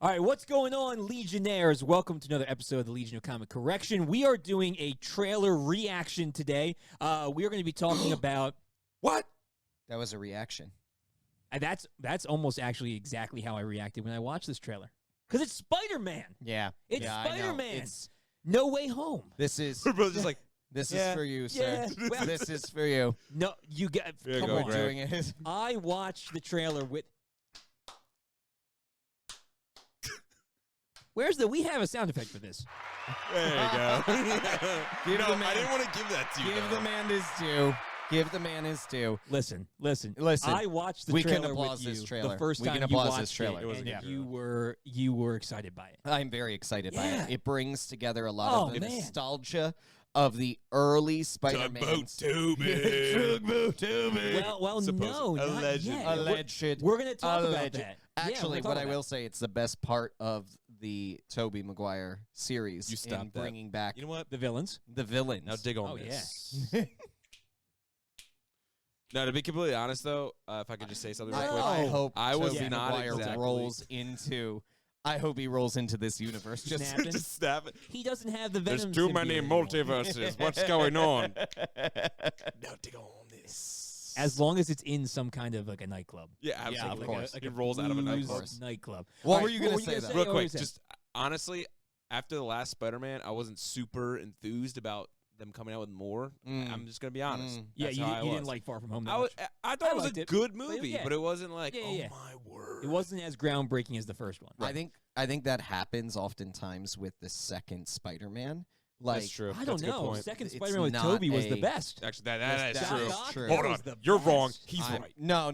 All right, what's going on, Legionnaires? Welcome to another episode of the Legion of Comic Correction. We are doing a trailer reaction today. We are going to be talking about... What? That was a reaction. That's almost actually exactly how I reacted when I watched this trailer. Because it's Spider-Man. Yeah. It's yeah, Spider-Man. It's No Way Home. This is We're both just like, this Yeah, is for you, sir. yeah. Well- This is for you. No, you got... Yeah, come go, on. Greg. Doing it. I watched the trailer with... We have a sound effect for this. there you go. Give no, the man- I didn't want to give that to you. Give though. the man his due. Give the man his due. Listen. Listen. I watched the We can trailer applause with you this trailer. the first We time can you applause watched this trailer. it, It was a and good you were excited by it. I'm very excited by Yeah. it. It brings together a lot Oh, of the man. nostalgia of the early Spider-Man. Tugboat Tubing. Well, Supposed- no, not alleged. yet. Alleged. We're going to talk about Alleged. that. Actually, yeah, what I will say, it's the best part of the Tobey Maguire series. You stopped in that. bringing back You know what? the villains. the villains. Now dig on Oh, this. No, to be completely honest, though, if I could just say something real quick. I hope I was Tobey not Maguire exactly- rolls into. I hope he rolls into this universe. Just Snapping. Just snap it. He doesn't have the There's Venom too many symbiote anymore. multiverses. What's going on? Now dig on this. As long as it's in some kind of like a nightclub. Yeah, of absolutely. course. Like It rolls out of a blues nightclub. nightclub. What All were you gonna say, though? Say? Real What were quick, you saying? just honestly, after the last Spider-Man, I wasn't super enthused about them coming out with more. Mm. I'm just gonna be honest. Mm. Yeah, That's you how I didn't was. like Far From Home that I, much. I thought I it was liked a it, good but movie, yeah. but it wasn't like, Yeah, oh yeah. my word. It wasn't as groundbreaking as the first one. I think that happens oftentimes with the second Spider-Man. Like, That's true. I That's don't a good know. point. Second It's Spider-Man with not Tobey was a- the best. Actually, that is That true. is Doc true. Ock, Hold that was on. the You're best. wrong. He's I'm- right. No.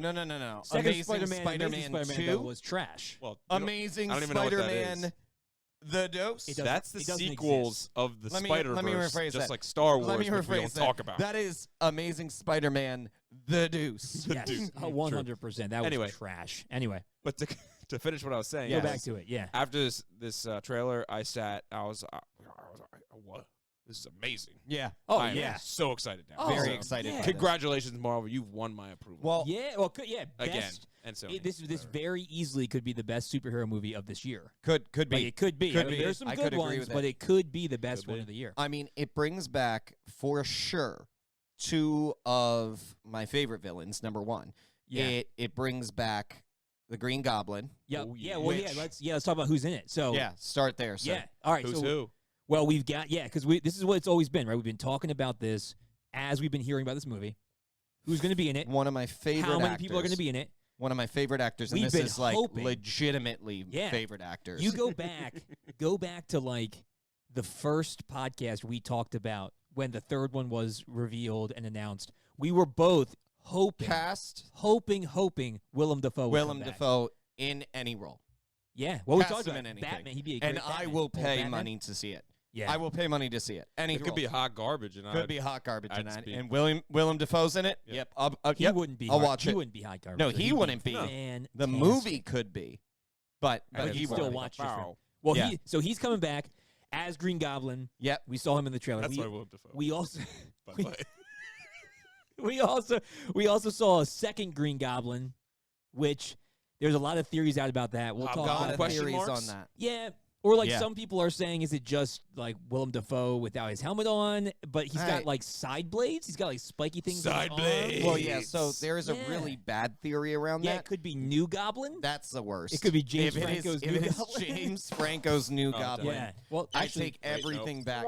Second Amazing Spider-Man, Spider-Man Amazing 2. Spider-Man was trash. Well, you don't- Amazing I don't even know what that Spider-Man. is. The Dose. It doesn't- That's the it doesn't sequels exist. of the Let me Spider-Verse, rephrase just that. like Star Wars, Let me which we rephrase don't that. talk about. That is Amazing Spider-Man. The Deuce. Yes, 100%. That was Anyway. trash. Anyway, But to finish what I was saying, go Yes. back to it. Yeah. after this trailer, I was what? This is amazing. Yeah. Oh, I am yeah. so excited now. Oh, Very So, excited. yeah. by this. Congratulations, Marvel. You've won my approval. Well, Yeah. Well, yeah. again, Best. and Sony. This very easily could be the best superhero movie of this year. could Like, be. it could be. Could I mean, be. there's some I good could agree ones, with but that. it could be the best Could one be. of the year. I mean, it brings back for sure two of my favorite villains. Number one, Yeah. it brings back the Green Goblin. Yeah. Oh, Yeah. yeah. Well, yeah. Which- Let's talk about who's in it. So Yeah, start there. Sir. yeah. All right. Who's so who? well, we've got because this is what it's always been, right? We've been talking about this as we've been hearing about this movie. Who's going to be in it? One of my favorite. How many actors. people are going to be in it? One of my favorite actors, and We've this been is like hoping. legitimately Yeah. favorite actors. You go back to like the first podcast we talked about when the third one was revealed and announced. We were both hoping Willem Dafoe would Willem come back. Dafoe in any role, Yeah, well, we Cast talked him about in anything. Batman. He'd be a great and I Batman. will Old pay Batman. money to see it. Yeah, I will pay money to see it. Any It could role. be hot garbage, and Could be hot garbage I'd tonight. speak. And Willem Dafoe's in it. Yep. Yep. He Yep. wouldn't be. I'll hard- watch he it. wouldn't be hot garbage. No, but he he'd wouldn't be. fantastic. The movie could be, but I would he still won't. watch this. Wow. Well, Yeah. so he's coming back as Green Goblin. Yep. We saw him in the trailer. That's we, why Willem Dafoe. we also by the way. we also saw a second Green Goblin, which there's a lot of theories out about that. We'll I've talk got Got about a question theories marks? on that. Yeah. Or like Yeah. some people are saying, is it just like Willem Dafoe without his helmet on? But he's got Right. like side blades. He's got like spiky things. on his Side arm. blades. Well, yeah. So there is a Yeah. really bad theory around Yeah, that. it could be New Goblin. That's the worst. It could be James if it is- Franco's if New it is Goblin. James Franco's new Oh, Goblin. Yeah. Well, I actually, take everything back.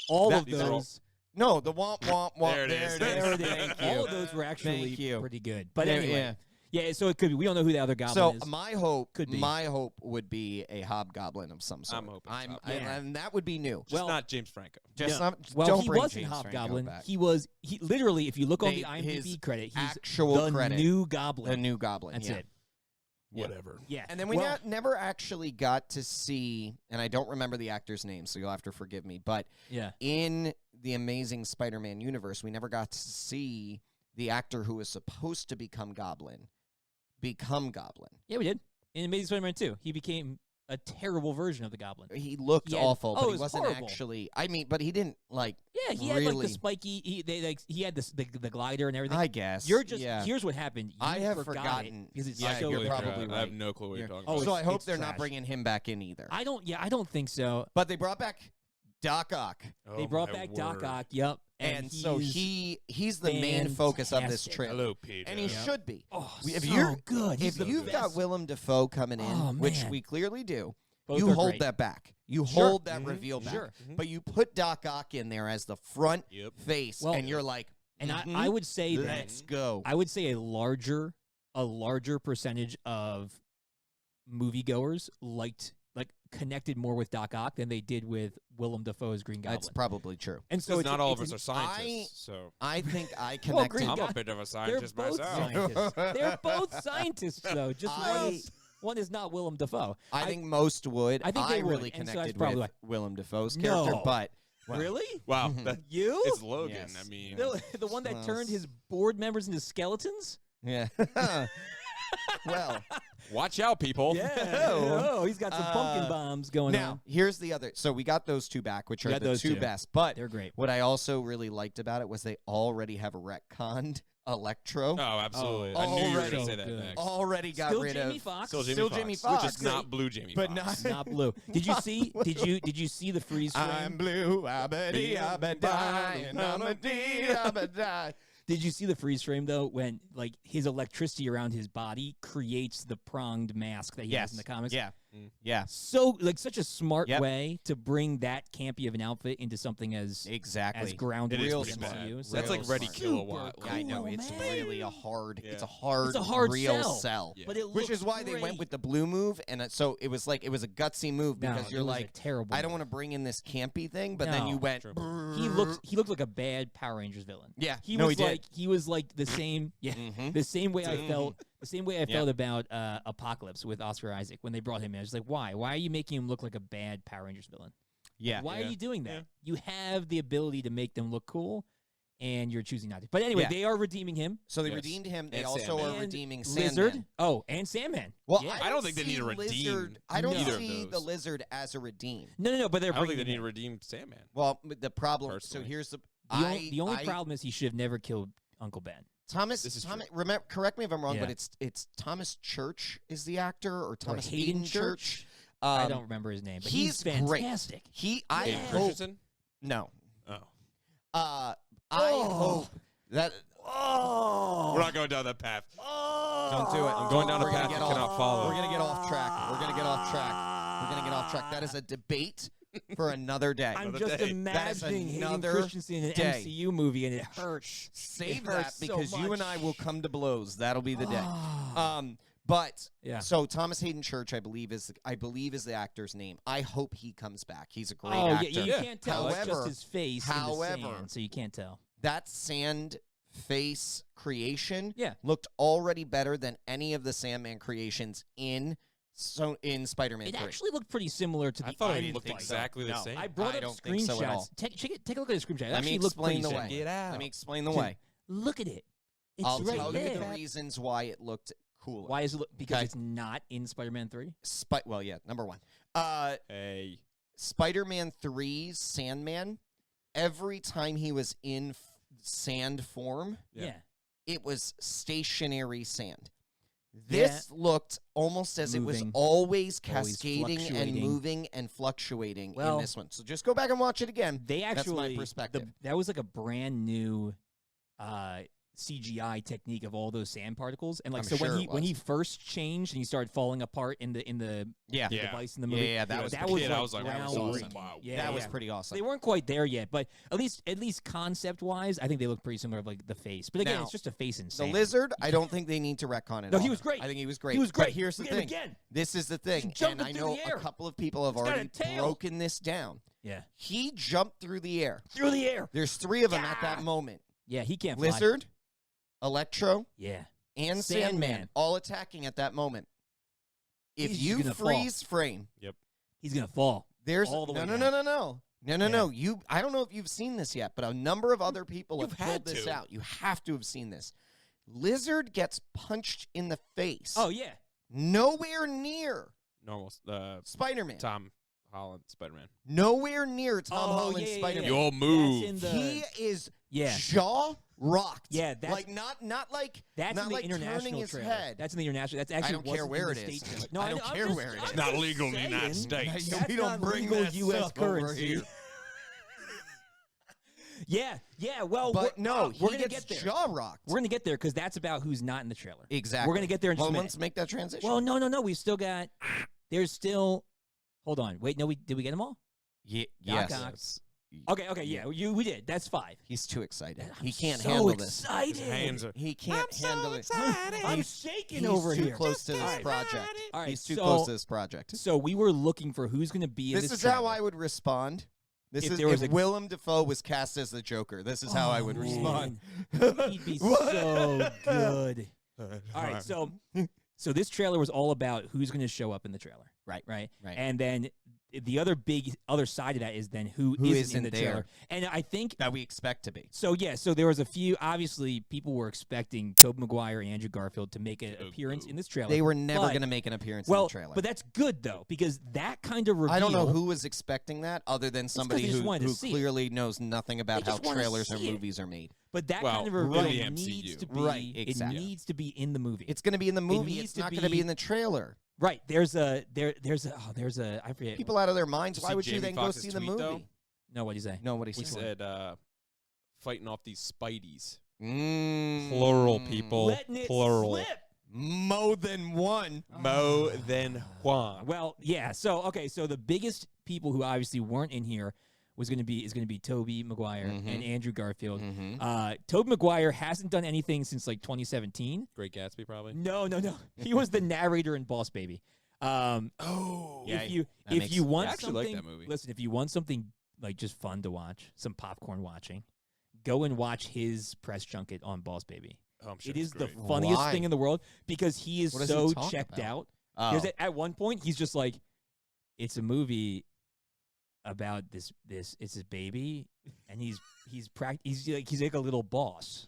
all that- of these are all- those. No, the womp womp womp. There it is. There it is. Thank All you. of those were actually Thank you. pretty good. But There- anyway, yeah. So it could be. We don't know who the other So Goblin is. my hope, Could be. my hope would be a hobgoblin of some sort. I'm hoping it's Hobgoblin. and that would be new. Just Well- not James Franco. Just No. not. Well, don't he bring wasn't James Franco Hobgoblin. back. He literally, if you look on the They- IMDb his credit, he's actual the credit. new Goblin. The new Goblin. That's yeah. it. Yeah. Whatever. Yeah. And then we Well, never actually got to see, and I don't remember the actor's name, so you'll have to forgive me, but yeah. in the Amazing Spider-Man universe, we never got to see the actor who was supposed to become Goblin become Goblin. Yeah, we did. In Amazing Spider-Man 2, he became a terrible version of the Goblin. He looked He had- awful, oh, but it he was wasn't horrible. actually. I mean, but he didn't like. Yeah, he had like really- the spiky. He had the glider and everything. I guess You're just yeah. here's what happened. You I have forgot forgotten. it because it's Yeah, so you're good. probably I have right. no clue what you're talking Oh, about. So I hope it's they're not trash. bringing him back in either. I don't think so. But they brought back Doc Ock, Oh, They brought my back Doc word. Ock. Yep. and so he's- he's the main focus of this fantastic. trip, Hello, Peter. and he Yep. should be. Oh, If so you're- good. He's If the you've got best. Willem Dafoe coming in, Oh, which man. we clearly do, Both you are hold great. that back. You Sure. hold that Mhm. reveal back. Sure. Mhm. But you put Doc Ock in there as the front Yep. face, Well, and you're like, And mhm, I would say that let's go. I would say a larger percentage of moviegoers connected more with Doc Ock than they did with Willem Dafoe's Green Goblin. That's probably true. and so Because it's, not all of it's us are scientists, so I think I Well, connected. Green I'm Go- a bit of a they're scientist both myself. scientists. They're both scientists, though. Just I- one is not Willem Dafoe. I think most would. I think they would, really and so that's connected probably with Willem Dafoe's No. character, but well, Really? Wow, Mhm. that, You? it's Logan. Yes. I mean, The one that Well, turned his board members into skeletons? yeah. Well, watch out, people. Oh, he's got some pumpkin Uh, bombs going now on. here's the other. So we got those two back, which We are got the those two two. best. But They're great. what I also really liked about it was they already have a retconned Electro. Oh, absolutely. Oh, I knew you were going already to say that good. next. Already got Still rid Jamie of. Foxx, Still Jamie Still Foxx, Jamie which Foxx. is not blue Jamie But Foxx. not- not blue. Did you see? Did you see the freeze frame? I'm blue, abba-dee, abba-die, and I'm-a-dee, abba-die. Did you see the freeze frame though? When like his electricity around his body creates the pronged mask that he has in the comics. Yeah. Mm. Yeah. So like such a smart Yep. way to bring that campy of an outfit into something as Exactly. grounded It is Real as pretty smart. MCU. bad. So That's like Real Ready smart. Kilowatt. Super Yeah, I know. cool, It's man. really a hard. Yeah. It's a hard, real real sell. sell. Yeah. But it Which looks is why they went great. with the blue move, and so it was like it was a gutsy move No, because it you're was a like, terrible. I don't want to bring in this campy thing, but then No. you went. True. He looked like a bad Power Rangers villain. Yeah, He no, was he did. like he was like the same. Yeah, Mhm. the same way I Mhm. felt. The same way I Yeah. felt about Apocalypse with Oscar Isaac when they brought him in. I was like, why? Why are you making him look like a bad Power Rangers villain? Yeah, Why Yeah. are you doing that? Yeah. You have the ability to make them look cool, and you're choosing not to. But anyway, Yeah. they are redeeming him. So they Yes. redeemed him. They And also Sandman. are And redeeming Lizard. Sandman. Oh, and Sandman. Well, Yeah. I don't think they need see to redeem Lizard. I don't either of see the those. lizard as a redeem. No, but they're I don't think bringing they need him to in. redeem Sandman. Well, the problem. Personally. So here's the. The only problem is he should have never killed Uncle Ben. Thomas. This is Thomas. Remember, correct me if I'm wrong, but Yeah. it's Thomas Church is the actor, or Thomas Hayden Hayden Church. I don't remember his name, but he's he's great. fantastic. I Yeah. hope. Christensen? No. Oh. I Oh. hope that. Oh, We're not going down that path. Don't do it. I'm going down a We're gonna path get you off- cannot follow. We're gonna get off track. We're gonna get off track. We're gonna get off track. That is a debate for another day. I'm Another just day. imagining Hayden another Christensen in an day. MCU movie, and it hurts. Save It that hurts so because you and I much. will come to blows. That'll be the day. Ah. But Yeah. so Thomas Hayden Church, I believe is the actor's name. I hope he comes back. He's a great Oh, actor. yeah, you can't tell. It's However- just his face in the however- sand, so you can't tell. That sand face creation Yeah. looked already better than any of the Sandman creations in Spider-Man It 3. actually looked pretty similar to the I thought Iron it looked fight. exactly the No. same. I brought I up don't think so at all. screenshots. Take a look at the screenshot. It Let me actually looked explain pretty the way. similar. Get out. Let me explain the Dude, way. Look at it. It's I'll right tell there. you the reasons why it looked cooler. Why is it? Because Okay. it's not in Spider-Man 3. Well, yeah, number one. Hey. Spider-Man 3's Sandman, every time he was in sand form, Yeah. it was stationary sand. This looked almost as it was Moving. always cascading and fluctuating. moving and fluctuating Well- in this one. So just go back and watch it again. They That's my actually perspective. that was like a brand new CGI technique of all those sand particles, and like I'm so sure when it he when was. he first changed and he started falling apart in the Yeah. Yeah. device in the Yeah, movie. yeah, that was that pretty was kid, like I was like, that was groundbreaking. awesome. Wow. Yeah, that was yeah. pretty awesome. They weren't quite there yet, but at least concept wise, I think they look pretty similar. Of like the face, but again, Now, it's just a face in The sand. lizard, I don't think they need to retcon it. No, all. he was great. I think he was great. He was great. But here's the Look at him thing. again. This is the thing, jumping and I through know the air. a couple of people have He's got a already tail. broken this down. Yeah, He jumped through the air. through the air. There's three of them at Yeah. that moment. Yeah, he can't fly. Lizard, Electro, Yeah, and Sandman. Sandman all attacking at that moment. If He's you gonna fall. freeze frame, he's gonna fall. there's All the no, way no, down. no, no, no, no, no, Yeah. no. You, I don't know if you've seen this yet, but a number of other people have You've pulled had this to. out. You have to have seen this. Lizard gets punched in the face. Oh yeah, nowhere near normal Spider-Man. Tom Holland Spider-Man. Nowhere near Tom Oh, Holland yeah, yeah, Spider-Man. You'll move. That's in the, He is yeah. jaw rocked. Yeah, that's like not like that's not in the like turning international his trailer. head. That's in the international. That's actually don't care wasn't where in it the is. state trailer. No, I don't care where it is. I'm Not just legal in the United saying. States. That's We don't not bring legal that U.S. stuff over currency. here. Yeah. Well, But no, we're he gonna gets get there. jaw rocked. We're gonna get there because that's about who's not in the trailer. Exactly. We're gonna get there in just well, a minute. let's make that transition. Well, no. We've still got. There's still. Hold on. Wait. No. Did we get them all? yes. Cox. Okay. Yeah. We did. That's 5. He's too excited. I'm He can't so handle this. excited. His hands are. He can't handle it. I'm He's- shaking He's over too here. close to this All right. project. All right, He's too so- close to this project. So we were looking for who's going to be in This this. is how trailer. I would respond. This If is there was if a- Willem Dafoe was cast as the Joker. This is how I would Oh, respond. He'd be What? so good. All right, so this trailer was all about who's going to show up in the trailer, Right. right, Right. and then the other side of that is then who isn't in the there. trailer, and I think that we expect to be. so. Yeah, so there was a few. Obviously, people were expecting Tobey Maguire and Andrew Garfield to make an appearance in this trailer. They were never But- going to make an appearance well, in the trailer. but that's good though because that kind of reveal. I don't know who was expecting that other than somebody they just who, wanted to who see it. clearly knows nothing about They how just wanna trailers or see it. movies are made. But that Well, kind of in reveal the needs MCU. to be. Right, exactly. It needs to be in the movie. It's going to be in the movie. needs It's to not going to be- be in the trailer. Right. There's a I forget. People out of their minds. Did you Why see would you Jamie then Foxx's go see the tweet, movie? though? No, what'd you say? No, what he He said. said, fighting off these Spideys. Mm. Plural, people. Letting it Plural. slip. Mo than one. Mo then Juan. Well, yeah. So so the biggest people who obviously weren't in here is going to be Tobey Maguire Mhm. and Andrew Garfield. Mm-hmm. Tobey Maguire hasn't done anything since like 2017. Great Gatsby, probably. No. He was the narrator in Boss Baby. Oh. Yeah, if you that makes- want I actually like something, that movie. listen. If you want something like just fun to watch, some popcorn watching, go and watch his press junket on Boss Baby. Oh, I'm sure It it's is the great. funniest Why? thing in the world because he is What does he so talk checked about? out. Oh. There's at one point he's just like, it's a movie about this it's his baby, and he's like a little boss,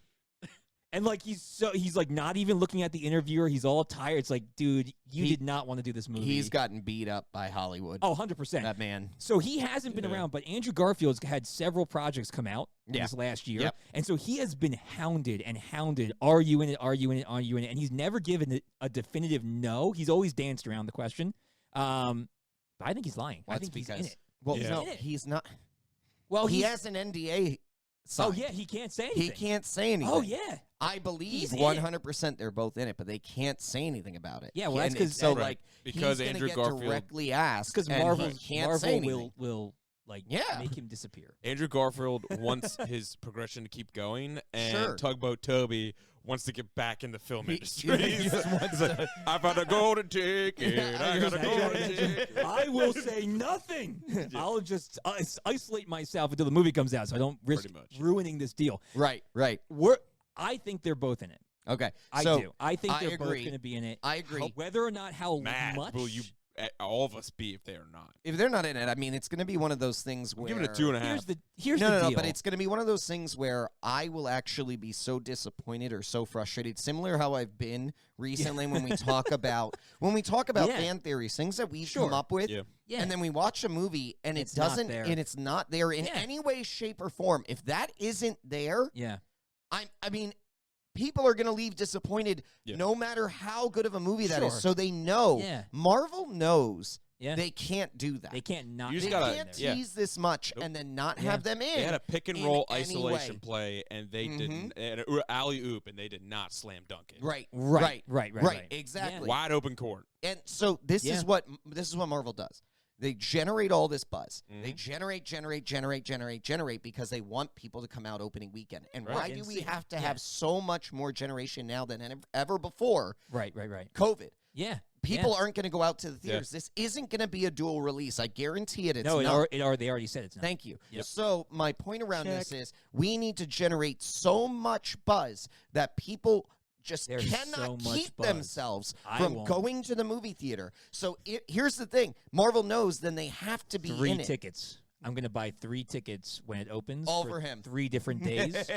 and like he's like not even looking at the interviewer. He's all tired. It's like, dude, you He- did not want to do this movie. He's gotten beat up by Hollywood. 100%. That man. So he hasn't been Yeah. around, but Andrew Garfield's had several projects come out Yeah. this last year. Yep. And so he has been hounded. Are you in it? Are you in it? Are you in it? And he's never given it a definitive no. He's always danced around the question. But I think he's lying. Well, I that's think he's in because- it. Well, Yeah. no, He's in it. he's not. Well, he he's- has an NDA. Oh, Signed. yeah, he can't say anything. He can't say anything. Oh, yeah. I believe He's in it. 100% they're both in it, but they can't say anything about it. Yeah, well, that's And 'cause- so Right. like Because he's gonna Andrew get Garfield- directly asked Because and Marvel, he can't say anything. will like Yeah. make him disappear. Andrew Garfield wants his progression to keep going, and Sure. Tugboat Toby wants to get back in the film He- industry. he just wants to- I found a golden ticket. Yeah, I got a golden ticket. I will say nothing. I'll just isolate myself until the movie comes out, so I don't risk Pretty much. ruining this deal. Right, right. I think they're both in it. Okay. I so do. I think I they're both agree. going to be in it. I agree. Whether or not how Mad much. will you, all of us, be if they are not? If they're not in it, I mean, it's going to be one of those things where Give it a 2.5. Here's no, the no, no, deal. but it's going to be one of those things where I will actually be so disappointed or so frustrated, similar how I've been recently when we talk about Yeah. fan theories, things that we've Sure. come up with, Yeah. Yeah. and then we watch a movie and It's it not doesn't, there. and it's not there in Yeah. any way, shape, or form. If that isn't there, Yeah. I mean, people are going to leave disappointed Yeah. no matter how good of a movie that is. Sure. So they know, Yeah. Marvel knows Yeah. they can't do that. They can't not. You They just gotta- can't yeah. tease this much Nope. and then not Yeah. have them in. They had a pick and in roll any isolation way. play, and they Mhm. didn't, and alley oop, and they did not slam dunk it. Right, Right. right, Right. exactly. Wide open court. And so this Yeah. is what Marvel does. They generate all this buzz. Mhm. They generate because they want people to come out opening weekend. And Right. why And do we see- have to yeah. have so much more generation now than ever before Right. COVID? Yeah. People aren't going to go out to the theaters. This isn't going to be a dual release. I guarantee it. It's No, not. they already said it's not. Thank you. Yep. So my point around this is we need to generate so much buzz that people just There's cannot so much keep buzz. themselves I from won't. going to the movie theater. So here's the thing. Marvel knows then they have to be 3 in it. tickets. I'm going to buy 3 tickets when it opens. All for him. 3 different days.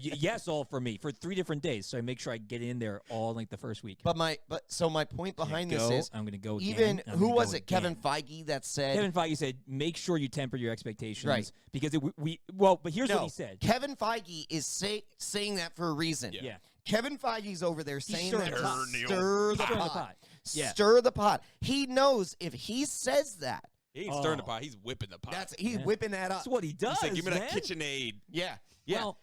Yes, all for me for 3 different days. So I make sure I get in there all like the first week. But my point behind this is I'm going to go even again, I'm who gonna was go it? Kevin again. Feige that said. Kevin Feige said, make sure you temper your expectations. Right. Because but here's what he said. Kevin Feige is saying that for a reason. Yeah. Kevin Feige's over there saying stirring that the to pot. stir the Stirring the pot. pot. Yeah. Stir the pot. He knows if he says that, He ain't stirring the pot. He's whipping the pot. he's whipping that up. That's what he does. He's like, give me that man. KitchenAid. Yeah. Well,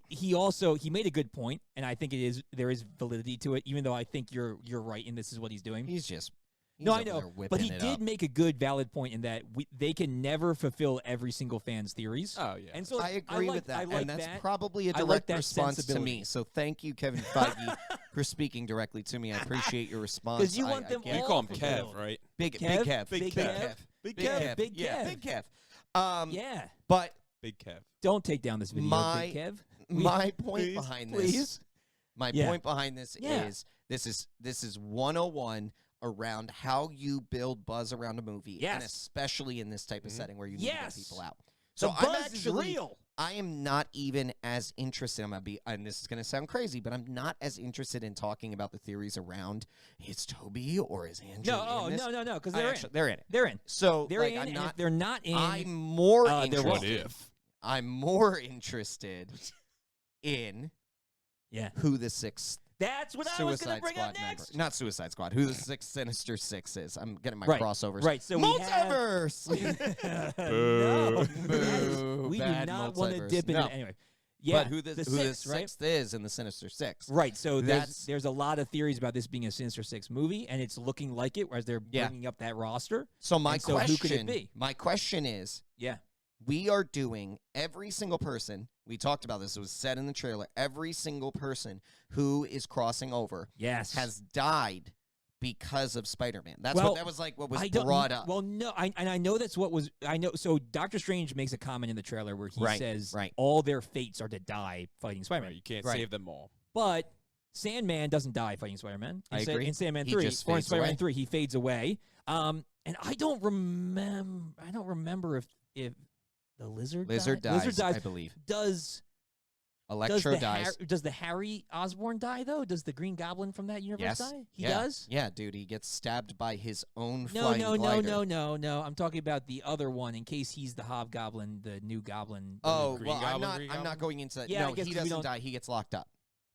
he also made a good point, and I think there is validity to it, even though I think you're right, and this is what he's doing. He's No, I over know, there whipping but he it did up. make a good, valid point in that they can never fulfill every single fan's theories. Oh, yeah. And so I agree like, with that, I like and that's that. probably a I like direct that response to sensibility. me. So thank you, Kevin Feige, for speaking directly to me. I appreciate your response. 'Cause you want I them get You it. all call him fulfilled. Kev, right? Big Kev? Kev, Big Kev? Big Kev, Kev, Big yeah, Kev. Big Kev. Yeah. But Big Kev. Don't take down this video, My- Big Kev. my point please, behind Please. this, my Yeah. point behind this Yeah. is this is 101 around how you build buzz around a movie, and Yes. especially in this type of setting where you need to Yes. get people out. So So buzz I'm actually is real. I am not even as interested. And this is going to sound crazy, but I'm not as interested in talking about the theories around is Toby or is Andrew No, in this? no, because I they're actually- in. they're in it. They're in. So They're like, in. I'm And not. if they're not in, I'm more they're interested. What if? I'm more interested in yeah. who the sixth That's what I was going Suicide to bring Squad up member, next. not Suicide Squad. Who the sixth Sinister Six is? I'm getting my Right, crossovers. Right. So Multiverse. no, Boo. we do Bad not want to multiverse. dip in No. it anyway. Yeah, But who the six, right? sixth is in the Sinister Six? Right. So That's- there's a lot of theories about this being a Sinister Six movie, and it's looking like it as they're Yeah. bringing up that roster. So my And so question, who could it be? my question is, Yeah. we are doing every single person. We talked about this. It was said in the trailer. Every single person who is crossing over Yes. has died because of Spider-Man. That's Well, what that was like. What was I don't- brought up? Well, no, I know that's what was. I know. So Doctor Strange makes a comment in the trailer where he Right, says right. all their fates are to die fighting Spider-Man. Right, you can't Right. save them all. But Sandman doesn't die fighting Spider-Man. I agree. In Sandman He 3, just or in fades Spider-Man away. 3, he fades away. And I don't remember if the lizard Lizard died. dies, Lizard dies. I believe. Does Electro dies. Does the Harry Osborn die though? Does the Green Goblin from that universe Yes. die? He Yeah. does. Yeah, dude, he gets stabbed by his own No, flying no, glider. no. I'm talking about the other one. In case he's the Hobgoblin, the new Goblin. Oh, Green well, Goblin, Green I'm not Goblin? going into that. Yeah, I No, guess he 'cause we doesn't don't- die. He gets locked up.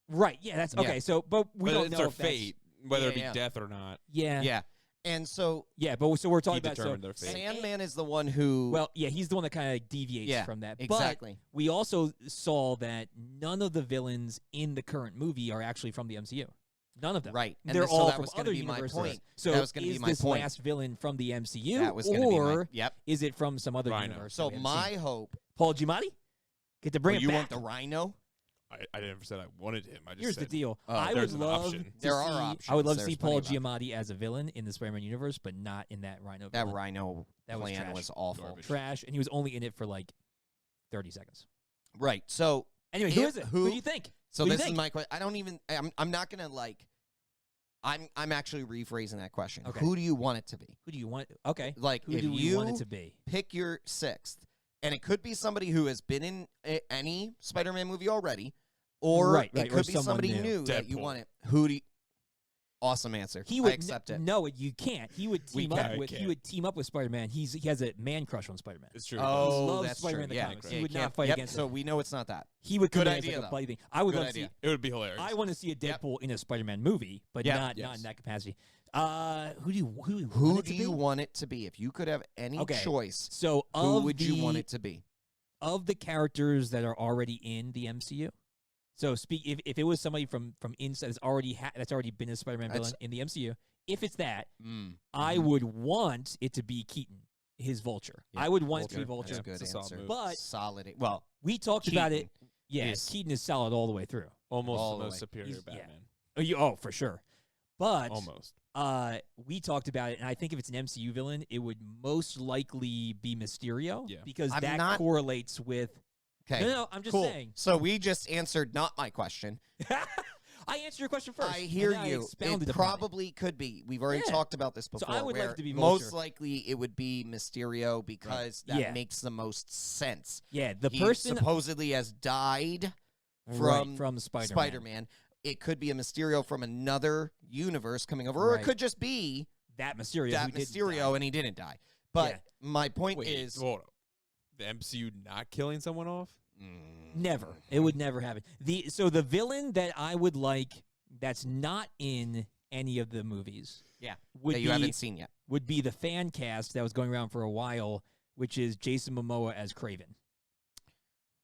Right. Yeah. That's Yeah. okay. So, but we But don't it's know their if that's- fate, whether it be Yeah. death or not. Yeah. Yeah. And so But so we're talking He about so determined their fate. Sandman is the one who. Well, yeah, he's the one that kind of deviates Yeah, from that. exactly. But we also saw that none of the villains in the current movie are actually from the MCU. None of them. Right. And They're so all that from was gonna other be my universes. point. So That was gonna be is my this point. last villain from the MCU, that was going to be my. or Yep. is it from some other Rhino. universe? So that we haven't seen? my hope. Paul Giamatti, get to bring Oh, it you back. want the Rhino? I never said I wanted him. I just Here's the said deal. Oh, I would there's an love option. to There are see, options. I would love to There's see Paul plenty of Giamatti as a villain in the Spider-Man universe, but not in that Rhino. That villain. Rhino That was plan trash. was awful. Garbage. Trash, and he was only in it for like 30 seconds. Right. So Anyway, who If- is it? who- Who do you think? So Who do you this is think? my question. I don't even. I'm not gonna like. I'm actually rephrasing that question. Okay. Who do you want it to be? Who do you want? Okay. Like, Who if do we you want it to be? pick your sixth, and it could be somebody who has been in any Spider-Man movie already, or Right, it or could be someone somebody new. new that you Deadpool. want it. Who do? You, awesome answer. He would I accept it. No, you can't. He would We team up can't. with. He Can't. would team up with Spider-Man. He has a man crush on Spider-Man. It's true. Oh, loves that's Spider-Man true. in the Yeah, comics. yeah, He would can't- not fight yep, against So him. we know it's not that. He would come Good in as idea, like a though. buddy thing. I would Good love to idea. see. It would be hilarious. I want to see a Yep. Deadpool in a Spider-Man movie, but Yep. not Yes. in that capacity. Who do you want Who it do to you be? want it to be? If you could have any Okay. choice, So who of would the, you want it to be? of the characters that are already in the MCU? So if it was somebody from inside that's already been a Spider-Man That's- villain in the MCU, if it's that, Mm. I would want it to be Keaton, his Vulture. Yeah, I would want it to be Vulture. Vulture. That's a good It's a solid answer. move. But Solid. Well, we talked about it. Keaton Yeah, is- Keaton is solid all the way through. Almost all the the most way. superior He's- yeah. Batman. Oh, for sure. But Almost. we talked about it, and I think if it's an MCU villain, it would most likely be Mysterio. Yeah. Because I'm that not- correlates with. okay. No, I'm just cool. saying. So we just answered not my question. I answered your question first. I hear and you. I expounded It upon probably could be. We've already Yeah. talked about this before. I would like where it to be most Vulture. likely it would be Mysterio because that Yeah. makes the most sense. Yeah, the He person supposedly has died from from Spider-Man. Spider-Man. It could be a Mysterio from another universe coming over, or it Right. could just be That Mysterio. that who didn't Mysterio die. and he didn't die. But Yeah. my point Wait, is, hold up. The MCU not killing someone off? Never. It would never happen. So the villain that I would like that's not in any of the movies. Yeah. Would that you be haven't seen yet. would be the fan cast that was going around for a while, which is Jason Momoa as Kraven.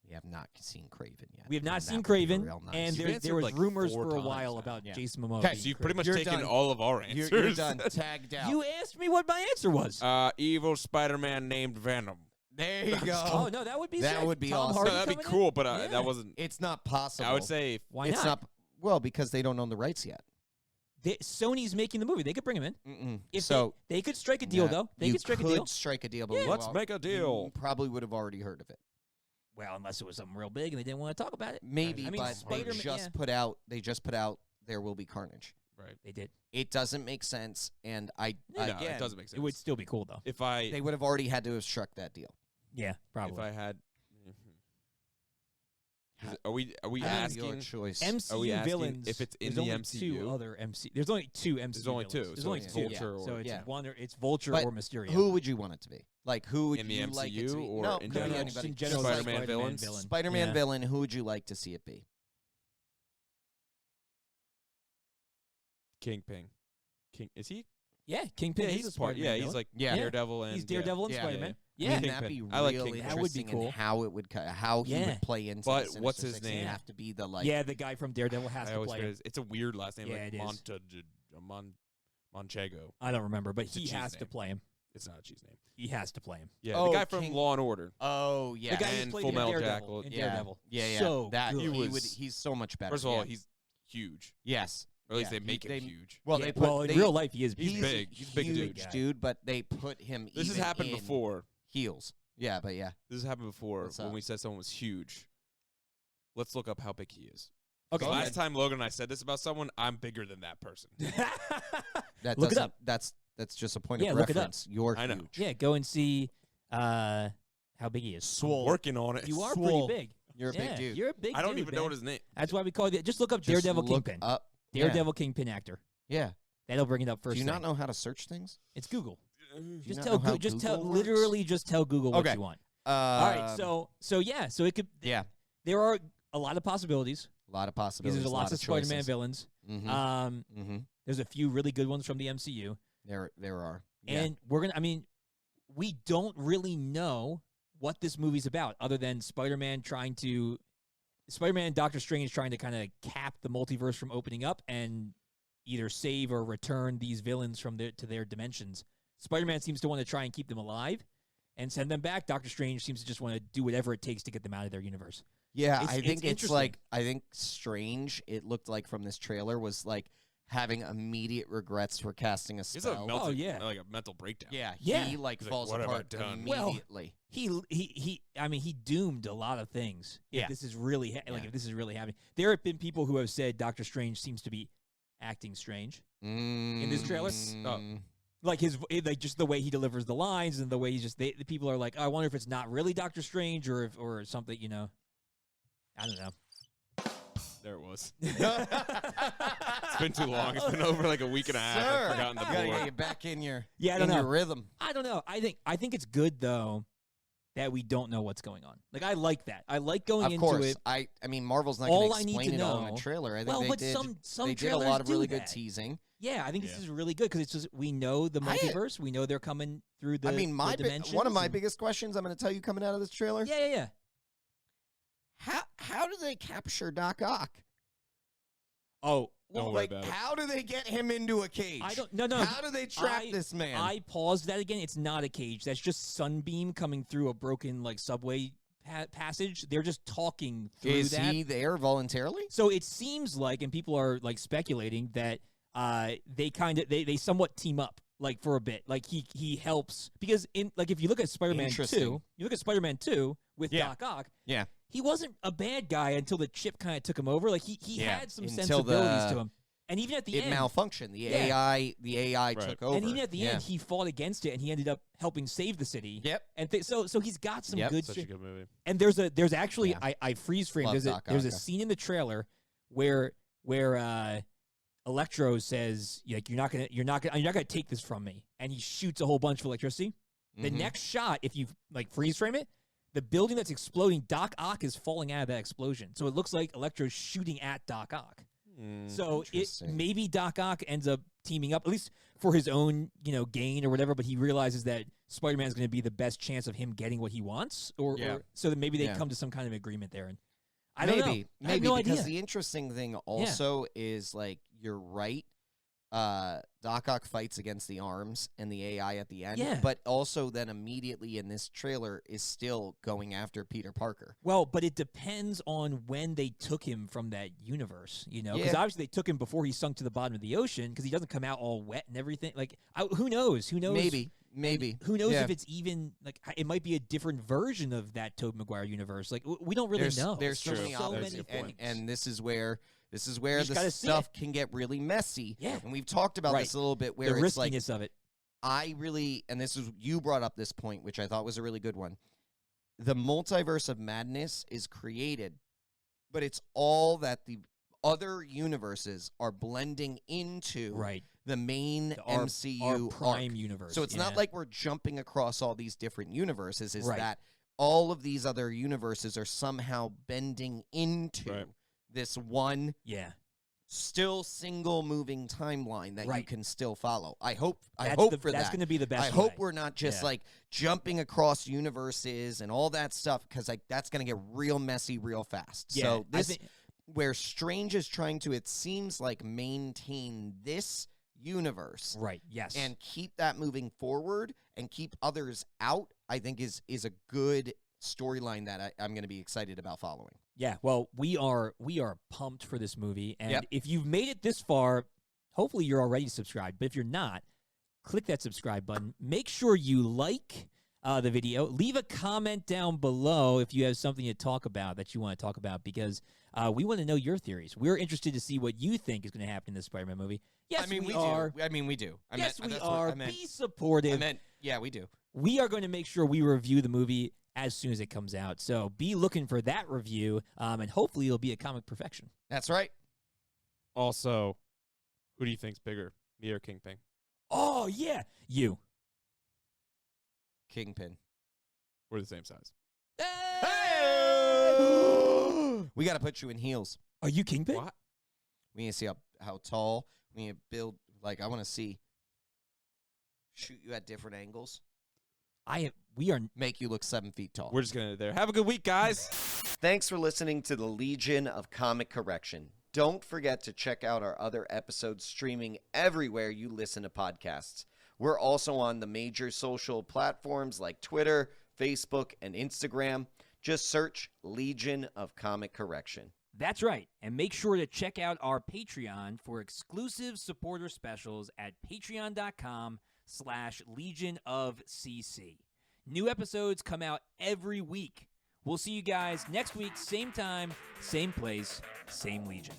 We have not seen Craven yet. We have not and seen that would be Kraven, real nice. and You've there answered was like rumors 4 for a times while now. about Yeah. Jason Momoa. Okay, being So you've pretty Kraven. much You're taken done. all of our answers. You're done. Tagged out. You asked me what my answer was. Evil Spider-Man named Venom. There you go. Oh no, that would be That sick. would be Tom awesome. No, Hardy that'd be coming in? cool, but Yeah. that wasn't. It's not possible. I would say Why it's not? not. Well, because they don't own the rights yet. Sony's making the movie. They could bring him in. Mm-mm. If So they could strike a deal, yeah, though. They you could strike a deal. strike a deal, but Yeah. we let's all- make a deal. you probably would have already heard of it. Well, unless it was something real big and they didn't want to talk about it. Maybe, I mean, but Spider-Man- they just yeah. put out. They just put out. There will be carnage. Right. They did. It doesn't make sense, and No, again, it doesn't make sense. It would still be cool, though. If I they would have already had to have struck that deal. Yeah, if probably. I had. Are we Have your asking? choice. Are we MCU asking villains. if it's in there's the only MCU? Two other MC. There's only two MCU. There's only villains. two. There's So only it's two. Vulture or- So it's Yeah. one. It's Vulture But or Mysterio. Who would you want it to be? Like, who would In the you like it to MCU be? or no, in could be general? anybody. In general, Just Spider-Man like villains? villain. Spider-Man Yeah. villain. Who would you like to see it be? Kingpin. Is he? Yeah, Kingpin. Yeah, is he's a a part. Spider-Man Yeah, he's villain. like Yeah. Daredevil and He's Daredevil and Yeah. Spider-Man. I Yeah, mean, Kingpin. that'd be I like really Kingpin. That would be interesting in cool. how it would how he Yeah. would play into. But the what's Sinister his Six. He'd name? have to be the yeah. The guy from Daredevil has I to always play. forget him. his- it's a weird last name, Yeah, like it is. Manchego. I don't remember, but It's a he cheese has to name. play him. It's not a cheese name. He has to play him. Yeah, Oh, the guy from King- Law and Order. Oh yeah, The guy who's And played Full in Metal Daredevil. Jacket. In yeah, Daredevil. yeah. So that good. he's so much better. First of all, yeah. he's huge. yes. Or at least Yeah, they make they- him huge. Well, Yeah, they put well, in they, real life, he is He's big. big. He's a big huge dude. dude, but they put him. This has even happened in before. Heels. Yeah, but yeah. This has happened before What's when up? we said someone was huge. Let's look up how big he is. Okay. The last time Logan and I said this about someone, I'm bigger than that person. That Look it doesn't. up. That's just a point Yeah, of look it up. reference. You're I know. huge. Yeah, go and see how big he is. Working on it. You are Swole. pretty big. You're a Yeah, big dude. You're a big I don't dude, even know man. what his name. That's why we call it. Just look up Just Daredevil look Kingpin. up. Daredevil Kingpin actor. Yeah. That'll bring it up first. Do you thing. not know how to search things? It's Google. Do you Just not tell. know how Just tell. Google works? Literally, just tell Google what Okay. you want. All All right. So yeah. So it could. yeah, There are a lot of possibilities a lot of because possibilities. there's lots of Spider-Man villains. Mm-hmm. There's a few really good ones from the MCU, There are. Yeah. and we're gonna. I mean, we don't really know what this movie's about, other than Spider-Man and Doctor Strange trying to kind of cap the multiverse from opening up and either save or return these villains from to their dimensions. Spider-Man seems to want to try and keep them alive and send them back. Doctor Strange seems to just want to do whatever it takes to get them out of their universe. Yeah, It's- I it's think it's interesting. like Strange. It looked like from this trailer was like having immediate regrets for casting a He's spell. a mental, yeah. like a mental breakdown. Yeah, Yeah. he like He's like, falls "What have I apart done?" Well, immediately. He I mean, he doomed a lot of things. Yeah. If this is really like Yeah. if this is really happening. There have been people who have said Doctor Strange seems to be acting strange. In this trailer? Like like just the way he delivers the lines and the way he's just the people are like, oh, I wonder if it's not really Doctor Strange or something, you know. I don't know. There it was. It's been too long. It's been over like a week and a half. Sir, I've forgotten the you gotta board. get you back in your Yeah, I don't in know. your rhythm. I don't know. I think it's good though that we don't know what's going on. Like I like that. I like going Of into course, it. I mean Marvel's not All going I need explain to it all in know- a trailer. I think Well, they but did. some They did a trailers lot of do really good that. teasing. Yeah, I think this Yeah. is really good because it's just we know the I- multiverse. We know they're coming through the. I mean, the dimensions one of my and- biggest questions I'm going to tell you coming out of this trailer. Yeah. How do they capture Doc Ock? Oh, Don't worry like about it. how do they get him into a cage? I don't. No. How do they trap I- this man? I paused that again. It's not a cage. That's just sunbeam coming through a broken like subway passage. They're just talking through Is that. he there voluntarily? So it seems like, and people are like speculating that they somewhat team up like for a bit. Like he helps because in like if you look at Spider-Man 2, Interesting. you look at Spider-Man 2 with Yeah. Doc Ock. Yeah. he wasn't a bad guy until the chip kind of took him over. Like he Yeah, had some until sensibilities to him. And even at the It end, malfunctioned. The AI took over. and even at the end, he fought against it, and he ended up helping save the city. Yep. And so he's got some good. Such a good movie. And there's actually Yeah. I freeze frame. Love There's a Doc Ock. scene in the trailer where Electro says like you're not gonna take this from me, and he shoots a whole bunch of electricity. The Mhm. next shot, if you like freeze frame it, the building that's exploding, Doc Ock is falling out of that explosion. So it looks like Electro's shooting at Doc Ock. So Interesting. maybe Doc Ock ends up teaming up, at least for his own, gain or whatever, but he realizes that Spider-Man is going to be the best chance of him getting what he wants, or so that maybe they come to some kind of agreement there. And I don't know. Maybe I have no because idea. the interesting thing also is like you're right. Doc Ock fights against the arms and the AI at the end, Yeah. but also then immediately in this trailer is still going after Peter Parker. Well, but it depends on when they took him from that universe, because Yeah. obviously they took him before he sunk to the bottom of the ocean because he doesn't come out all wet and everything. Like, who knows? Who knows? Maybe. Who knows Yeah. if it's even like it might be a different version of that Tobey Maguire universe. Like we don't really know. There's so many There's a options, good point. and this is where just the gotta see stuff can get really messy. Yeah. And we've talked about Right. this a little bit The where it's like riskiness of it. and this is you brought up this point, which I thought was a really good one. The multiverse of madness is created, but it's all that the other universes are blending into Right. the main Our MCU prime arc. universe. So it's yeah. not like we're jumping across all these different universes. Is Right. that all of these other universes are somehow bending into Right. this one yeah. still single moving timeline that you Right. can still follow. I hope That's for that's that. going to be the best. I hope way. we're not just Yeah. like jumping across universes and all that stuff because like that's gonna get real messy real fast. Yeah, So I this think- where Strange is trying to, it seems like, maintain this universe Right. Yes. and keep that moving forward and keep others out, I think is a good storyline that I'm going to be excited about following. yeah. Well, we are pumped for this movie, and Yep. if you've made it this far, hopefully you're already subscribed. But if you're not, click that subscribe button. Make sure you like the video. Leave a comment down below if you have something to talk about that you want to talk about, because we want to know your theories. We're interested to see what you think is going to happen in this Spider-Man movie. Yes, we are. do. I mean, we do. Yes, we that's what are. I meant. Be supportive. I meant, yeah, we do. We are going to make sure we review the movie as soon as it comes out. So be looking for that review, and hopefully it'll be a comic perfection. That's right. Also, who do you think's bigger, me or Kingpin? Oh, yeah. You. Kingpin. We're the same size. We got to put you in heels. Are you Kingpin? What? We need to see how tall. We need to build. Like, I want to see. Shoot you at different angles. We are. Make you look 7 feet tall. We're just gonna end it there. Have a good week, guys. Thanks for listening to the Legion of Comic Correction. Don't forget to check out our other episodes streaming everywhere you listen to podcasts. We're also on the major social platforms like Twitter, Facebook, and Instagram. Just search Legion of Comic Correction. That's right. And make sure to check out our Patreon for exclusive supporter specials at patreon.com/Legion of CC. New episodes come out every week. We'll see you guys next week, same time, same place, same Legion.